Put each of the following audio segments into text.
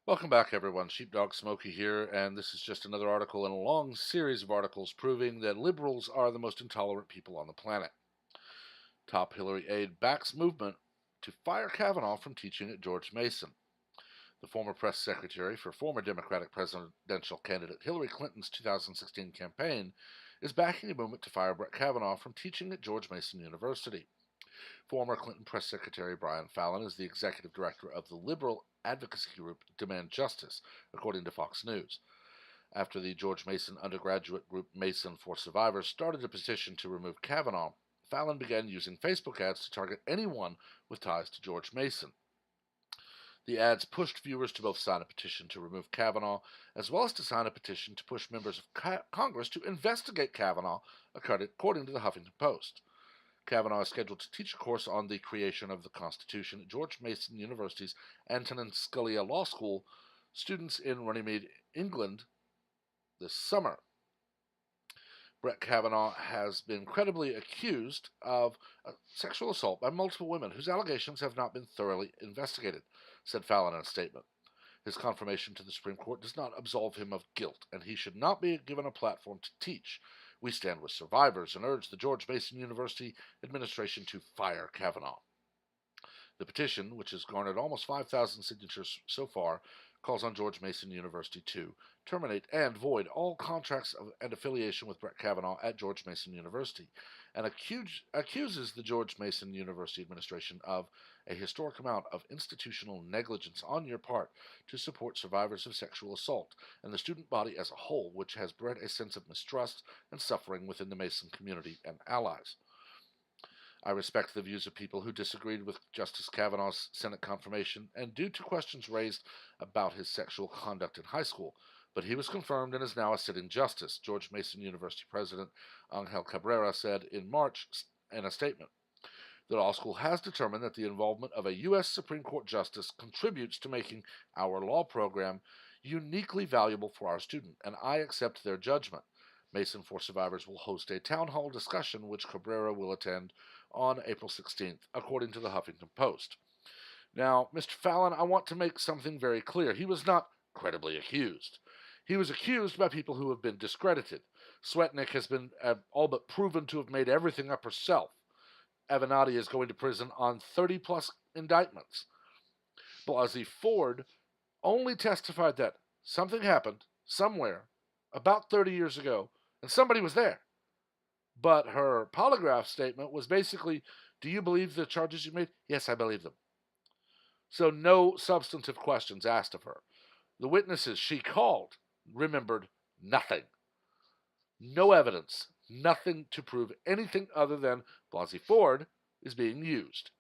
Welcome back, everyone. Sheepdog Smokey here, and this is just another article in a long series of articles proving that liberals are the most intolerant people on the planet. Top Hillary aide backs movement to fire Kavanaugh from teaching at George Mason. The former press secretary for former Democratic presidential candidate Hillary Clinton's 2016 campaign is backing a movement to fire Brett Kavanaugh from teaching at George Mason University. Former Clinton press secretary Brian Fallon is the executive director of the liberal advocacy group Demand Justice, according to Fox News. After the George Mason undergraduate group Mason for Survivors started a petition to remove Kavanaugh, Fallon began using Facebook ads to target anyone with ties to George Mason. The ads pushed viewers to both sign a petition to remove Kavanaugh, as well as to sign a petition to push members of Congress to investigate Kavanaugh, according to the Huffington Post. Kavanaugh is scheduled to teach a course on the creation of the Constitution at George Mason University's Antonin Scalia Law School students in Runnymede, England, this summer. Brett Kavanaugh has been credibly accused of sexual assault by multiple women whose allegations have not been thoroughly investigated, said Fallon in a statement. His confirmation to the Supreme Court does not absolve him of guilt, and he should not be given a platform to teach. We stand with survivors and urge the George Mason University administration to fire Kavanaugh. The petition, which has garnered almost 5,000 signatures so far, calls on George Mason University to terminate and void all contracts and affiliation with Brett Kavanaugh at George Mason University, and accuses the George Mason University administration of a historic amount of institutional negligence on your part to support survivors of sexual assault and the student body as a whole, which has bred a sense of mistrust and suffering within the Mason community and allies. I respect the views of people who disagreed with Justice Kavanaugh's Senate confirmation and due to questions raised about his sexual conduct in high school, but he was confirmed and is now a sitting justice, George Mason University President Angel Cabrera said in March in a statement. The law school has determined that the involvement of a U.S. Supreme Court justice contributes to making our law program uniquely valuable for our student, and I accept their judgment. Mason for Survivors will host a town hall discussion which Cabrera will attend on April 16th, according to the Huffington Post. Now, Mr. Fallon, I want to make something very clear. He was not credibly accused. He was accused by people who have been discredited. Swetnick has been all but proven to have made everything up herself. Avenatti is going to prison on 30-plus indictments. Blasey Ford only testified that something happened somewhere about 30 years ago, and somebody was there. But her polygraph statement was basically, do you believe the charges you made? Yes, I believe them. So no substantive questions asked of her. The witnesses she called remembered nothing. No evidence, nothing to prove anything other than Blasey Ford is being used.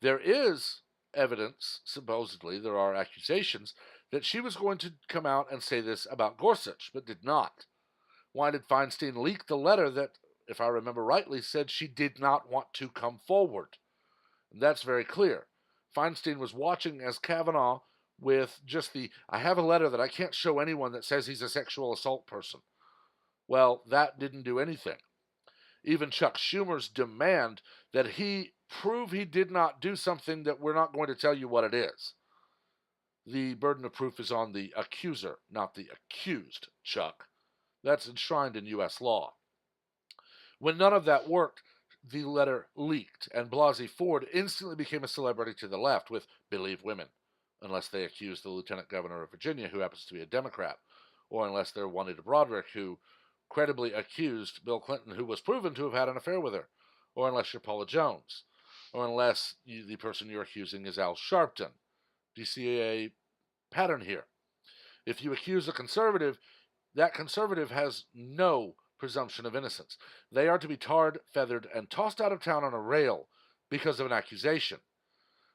There is evidence, supposedly, there are accusations, that she was going to come out and say this about Gorsuch, but did not. Why did Feinstein leak the letter that, if I remember rightly, said she did not want to come forward? And that's very clear. Feinstein was watching as Kavanaugh with just I have a letter that I can't show anyone that says he's a sexual assault person. Well, that didn't do anything. Even Chuck Schumer's demand that he prove he did not do something that we're not going to tell you what it is. The burden of proof is on the accuser, not the accused, Chuck. That's enshrined in U.S. law. When none of that worked, the letter leaked, and Blasey Ford instantly became a celebrity to the left with Believe Women, unless they accuse the Lieutenant Governor of Virginia, who happens to be a Democrat, or unless they're Juanita Broderick, who credibly accused Bill Clinton, who was proven to have had an affair with her, or unless you're Paula Jones, or unless the person you're accusing is Al Sharpton. Do you see a pattern here? If you accuse a conservative, that conservative has no presumption of innocence. They are to be tarred, feathered, and tossed out of town on a rail because of an accusation.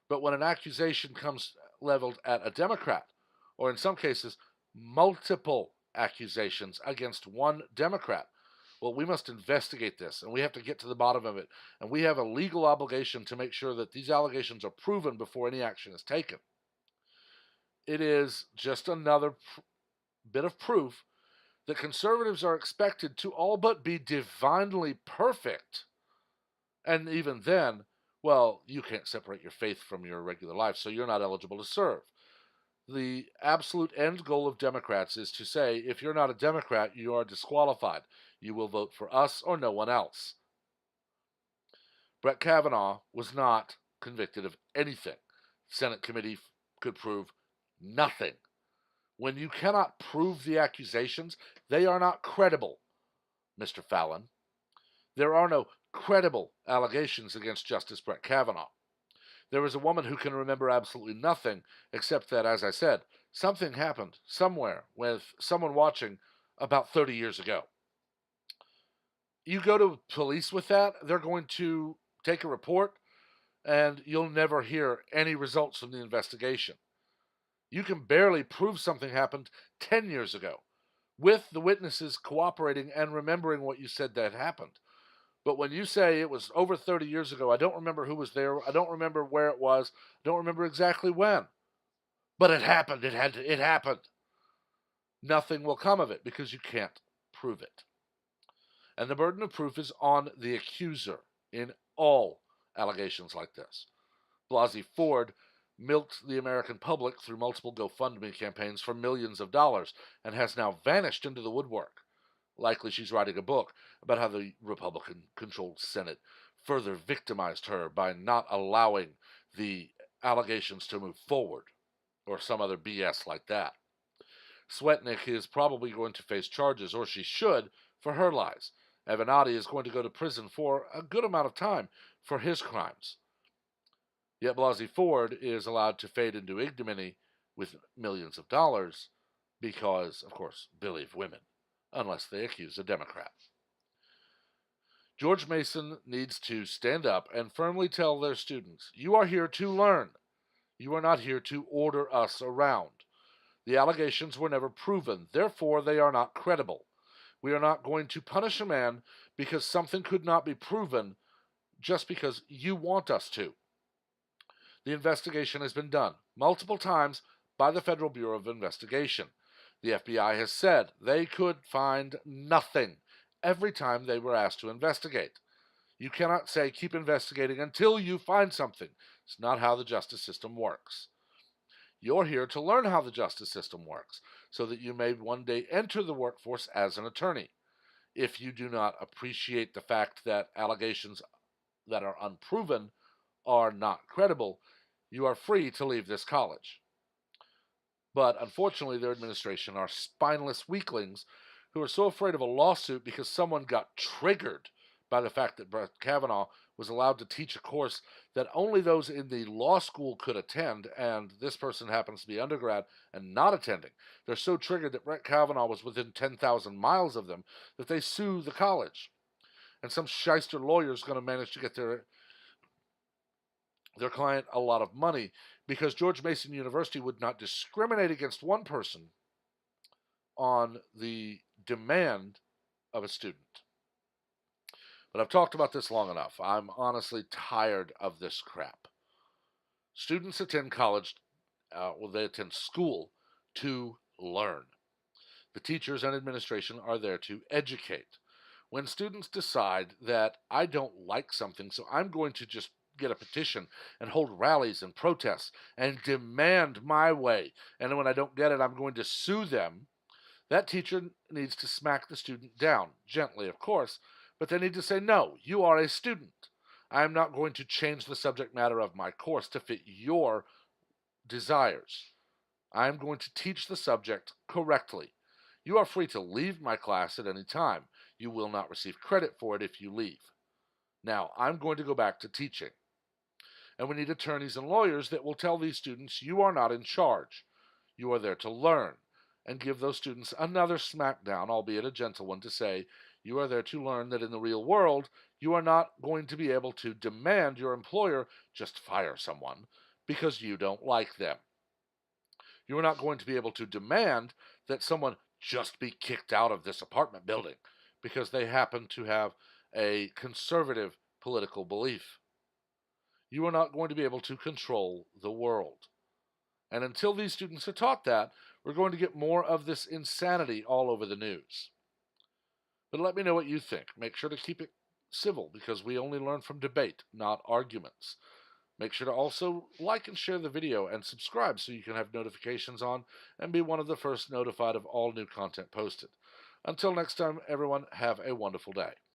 But when an accusation comes leveled at a Democrat, or in some cases, multiple accusations against one Democrat, well, we must investigate this, and we have to get to the bottom of it. And we have a legal obligation to make sure that these allegations are proven before any action is taken. It is just another bit of proof that conservatives are expected to all but be divinely perfect. And even then, well, you can't separate your faith from your regular life, so you're not eligible to serve. The absolute end goal of Democrats is to say, if you're not a Democrat, you are disqualified. You will vote for us or no one else. Brett Kavanaugh was not convicted of anything. Senate committee could prove nothing. When you cannot prove the accusations, they are not credible, Mr. Fallon. There are no credible allegations against Justice Brett Kavanaugh. There is a woman who can remember absolutely nothing except that, as I said, something happened somewhere with someone watching about 30 years ago. You go to police with that, they're going to take a report, and you'll never hear any results from the investigation. You can barely prove something happened 10 years ago with the witnesses cooperating and remembering what you said that happened. But when you say it was over 30 years ago, I don't remember who was there, I don't remember where it was, I don't remember exactly when. But it happened, it happened. Nothing will come of it because you can't prove it. And the burden of proof is on the accuser in all allegations like this. Blasey Ford milked the American public through multiple GoFundMe campaigns for millions of dollars and has now vanished into the woodwork. Likely she's writing a book about how the Republican controlled Senate further victimized her by not allowing the allegations to move forward, or some other BS like that. Swetnick is probably going to face charges, or she should, for her lies. Avenatti is going to go to prison for a good amount of time for his crimes. Yet Blasey Ford is allowed to fade into ignominy with millions of dollars because, of course, believe women, unless they accuse a Democrat. George Mason needs to stand up and firmly tell their students, you are here to learn. You are not here to order us around. The allegations were never proven, therefore they are not credible. We are not going to punish a man because something could not be proven just because you want us to. The investigation has been done multiple times by the Federal Bureau of Investigation. The FBI has said they could find nothing every time they were asked to investigate. You cannot say keep investigating until you find something. It's not how the justice system works. You're here to learn how the justice system works so that you may one day enter the workforce as an attorney. If you do not appreciate the fact that allegations that are unproven are not credible, you are free to leave this college. But unfortunately, their administration are spineless weaklings who are so afraid of a lawsuit because someone got triggered by the fact that Brett Kavanaugh was allowed to teach a course that only those in the law school could attend, and this person happens to be undergrad and not attending. They're so triggered that Brett Kavanaugh was within 10,000 miles of them that they sue the college. And some shyster lawyer is going to manage to get their client a lot of money because George Mason University would not discriminate against one person on the demand of a student. But I've talked about this long enough. I'm honestly tired of this crap. Students attend college, they attend school to learn. The teachers and administration are there to educate. When students decide that I don't like something, so I'm going to just get a petition and hold rallies and protests and demand my way, and when I don't get it, I'm going to sue them, that teacher needs to smack the student down, gently, of course, but they need to say, no, you are a student. I am not going to change the subject matter of my course to fit your desires. I am going to teach the subject correctly. You are free to leave my class at any time. You will not receive credit for it if you leave. Now, I'm going to go back to teaching. And we need attorneys and lawyers that will tell these students, you are not in charge. You are there to learn, and give those students another smackdown, albeit a gentle one, to say, you are there to learn that in the real world, you are not going to be able to demand your employer just fire someone because you don't like them. You are not going to be able to demand that someone just be kicked out of this apartment building because they happen to have a conservative political belief. You are not going to be able to control the world. And until these students are taught that, we're going to get more of this insanity all over the news. But let me know what you think. Make sure to keep it civil because we only learn from debate, not arguments. Make sure to also like and share the video and subscribe so you can have notifications on and be one of the first notified of all new content posted. Until next time, everyone, have a wonderful day.